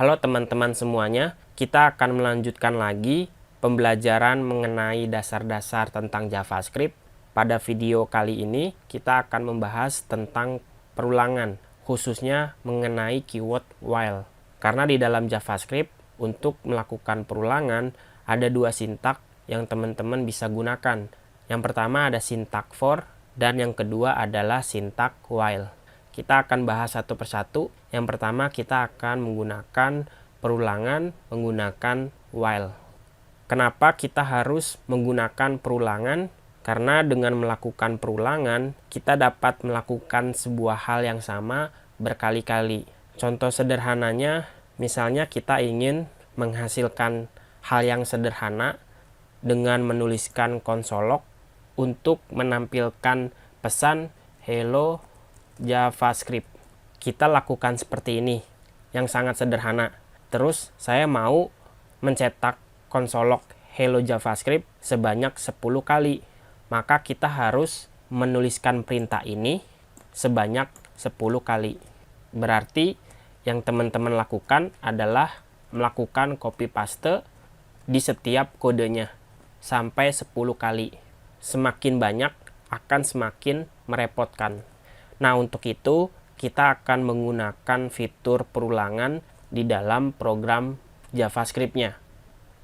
Halo teman-teman semuanya, kita akan melanjutkan lagi pembelajaran mengenai dasar-dasar tentang JavaScript. Pada video kali ini, kita akan membahas tentang perulangan, khususnya mengenai keyword while. Karena di dalam JavaScript, untuk melakukan perulangan, ada dua sintak yang teman-teman bisa gunakan. Yang pertama ada sintak for, dan yang kedua adalah sintak while. Kita akan bahas satu persatu. Yang pertama kita akan menggunakan perulangan menggunakan while. Kenapa kita harus menggunakan perulangan? Karena dengan melakukan perulangan, kita dapat melakukan sebuah hal yang sama berkali-kali. Contoh sederhananya, misalnya kita ingin menghasilkan hal yang sederhana dengan menuliskan konsolog untuk menampilkan pesan hello JavaScript. Kita lakukan seperti ini, yang sangat sederhana. Terus saya mau mencetak konsolog hello JavaScript sebanyak 10 kali. Maka kita harus menuliskan perintah ini sebanyak 10 kali. Berarti yang teman-teman lakukan adalah melakukan copy paste di setiap kodenya sampai 10 kali. Semakin banyak akan semakin merepotkan. Nah, untuk itu kita akan menggunakan fitur perulangan di dalam program JavaScript-nya.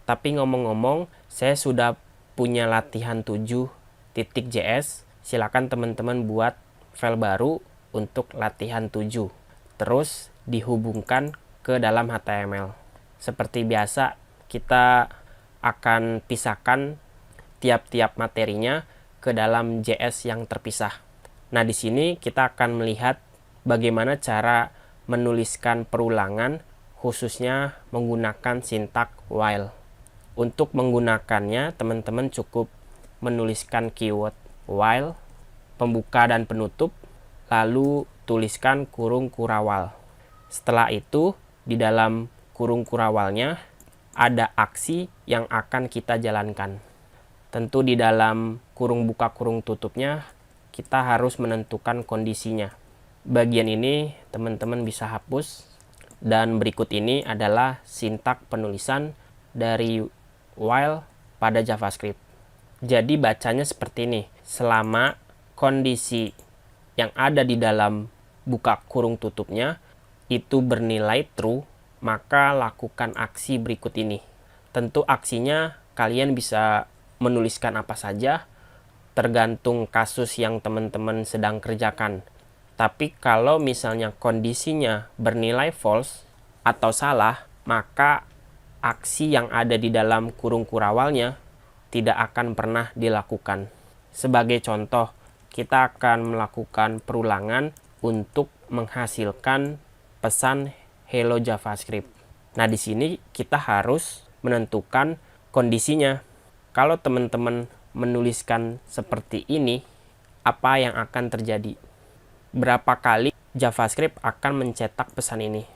Tapi ngomong-ngomong, saya sudah punya latihan 7.js. Silakan teman-teman buat file baru untuk latihan 7. Terus dihubungkan ke dalam HTML. Seperti biasa, kita akan pisahkan tiap-tiap materinya ke dalam JS yang terpisah. Nah, di sini kita akan melihat bagaimana cara menuliskan perulangan, khususnya menggunakan sintak while. Untuk menggunakannya, teman-teman cukup menuliskan keyword while, pembuka dan penutup, lalu tuliskan kurung kurawal. Setelah itu, di dalam kurung kurawalnya ada aksi yang akan kita jalankan. Tentu di dalam kurung buka kurung tutupnya, kita harus menentukan kondisinya. Bagian ini teman-teman bisa hapus, dan berikut ini adalah sintak penulisan dari while pada JavaScript. Jadi bacanya seperti ini. Selama kondisi yang ada di dalam buka kurung tutupnya itu bernilai true, maka lakukan aksi berikut ini. Tentu aksinya kalian bisa menuliskan apa saja, tergantung kasus yang teman-teman sedang kerjakan. Tapi kalau misalnya kondisinya bernilai false atau salah, maka aksi yang ada di dalam kurung kurawalnya tidak akan pernah dilakukan. Sebagai contoh, kita akan melakukan perulangan untuk menghasilkan pesan hello JavaScript. Nah, di sini kita harus menentukan kondisinya. Kalau teman-teman menuliskan seperti ini, apa yang akan terjadi? Berapa kali JavaScript akan mencetak pesan ini?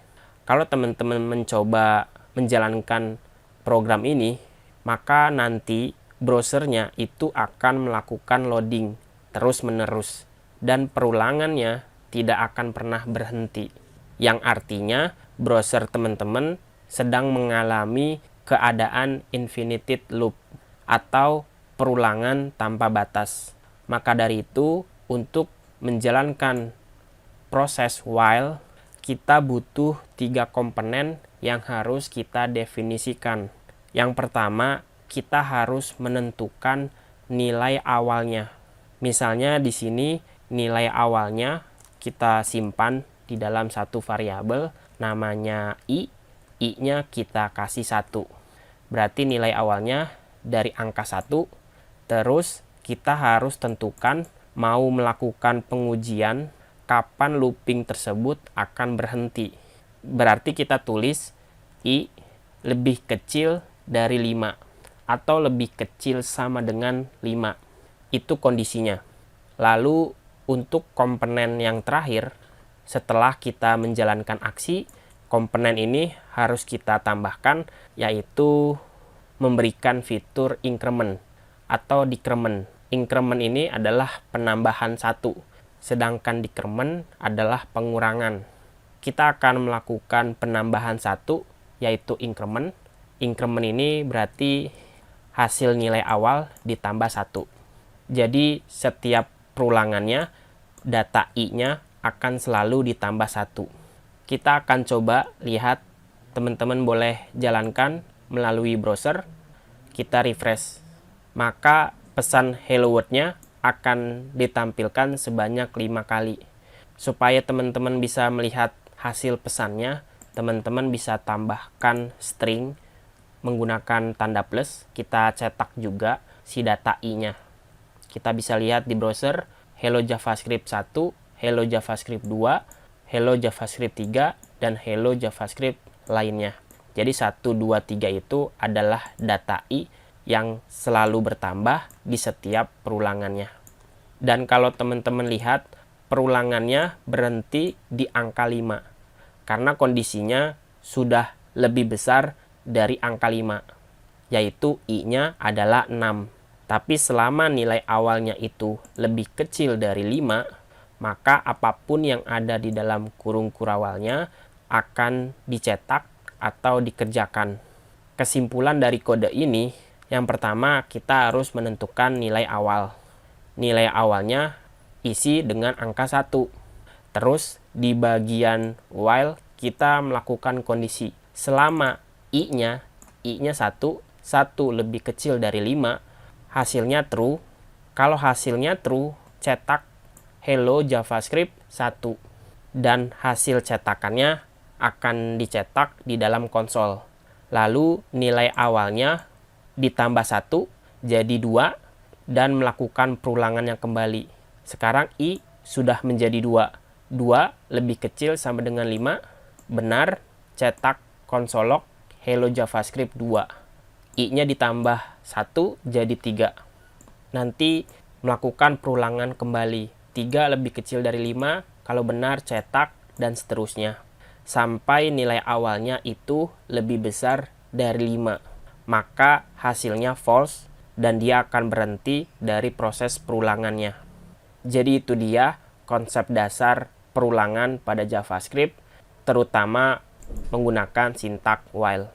Kalau teman-teman mencoba menjalankan program ini, maka nanti browsernya itu akan melakukan loading terus-menerus, dan perulangannya tidak akan pernah berhenti. Yang artinya browser teman-teman sedang mengalami keadaan infinited loop atau perulangan tanpa batas. Maka dari itu, untuk menjalankan proses while, kita butuh 3 komponen yang harus kita definisikan. Yang pertama, kita harus menentukan nilai awalnya. Misalnya di sini nilai awalnya kita simpan di dalam satu variabel namanya i-nya kita kasih 1. Berarti nilai awalnya dari angka 1. Terus kita harus tentukan mau melakukan pengujian kapan looping tersebut akan berhenti. Berarti kita tulis i lebih kecil dari 5 atau lebih kecil sama dengan 5. Itu kondisinya. Lalu untuk komponen yang terakhir, setelah kita menjalankan aksi, komponen ini harus kita tambahkan, yaitu memberikan fitur increment atau decrement. Increment ini adalah penambahan 1, sedangkan decrement adalah pengurangan. Kita akan melakukan penambahan 1 yaitu increment. Increment ini berarti hasil nilai awal ditambah 1. Jadi setiap perulangannya data I-nya akan selalu ditambah 1. Kita akan coba lihat, teman-teman boleh jalankan melalui browser. Kita refresh. Maka pesan hello world-nya akan ditampilkan sebanyak 5 kali. Supaya teman-teman bisa melihat hasil pesannya, teman-teman bisa tambahkan string menggunakan tanda plus. Kita cetak juga si data I-nya. Kita bisa lihat di browser hello javascript 1, hello javascript 2, hello javascript 3, dan hello javascript lainnya. Jadi 1, 2, 3 itu adalah data I yang selalu bertambah di setiap perulangannya. Dan kalau teman-teman lihat, perulangannya berhenti di angka 5. Karena kondisinya sudah lebih besar dari angka 5. Yaitu I-nya adalah 6. Tapi selama nilai awalnya itu lebih kecil dari 5, maka apapun yang ada di dalam kurung kurawalnya akan dicetak atau dikerjakan. Kesimpulan dari kode ini, yang pertama kita harus menentukan nilai awal. Nilai awalnya isi dengan angka 1. Terus di bagian while kita melakukan kondisi. Selama I-nya 1 lebih kecil dari 5, hasilnya true. Kalau hasilnya true, cetak hello javascript 1. Dan hasil cetakannya akan dicetak di dalam konsol. Lalu nilai awalnya ditambah 1 jadi 2 dan melakukan perulangan yang kembali. Sekarang I sudah menjadi 2. 2 lebih kecil sama dengan 5. Benar, cetak konsolog hello javascript 2. I-nya ditambah 1 jadi 3. Nanti melakukan perulangan kembali. 3 lebih kecil dari 5, kalau benar cetak, dan seterusnya. Sampai nilai awalnya itu lebih besar dari 5. Maka hasilnya false dan dia akan berhenti dari proses perulangannya. Jadi itu dia konsep dasar perulangan pada JavaScript, terutama menggunakan sintak while.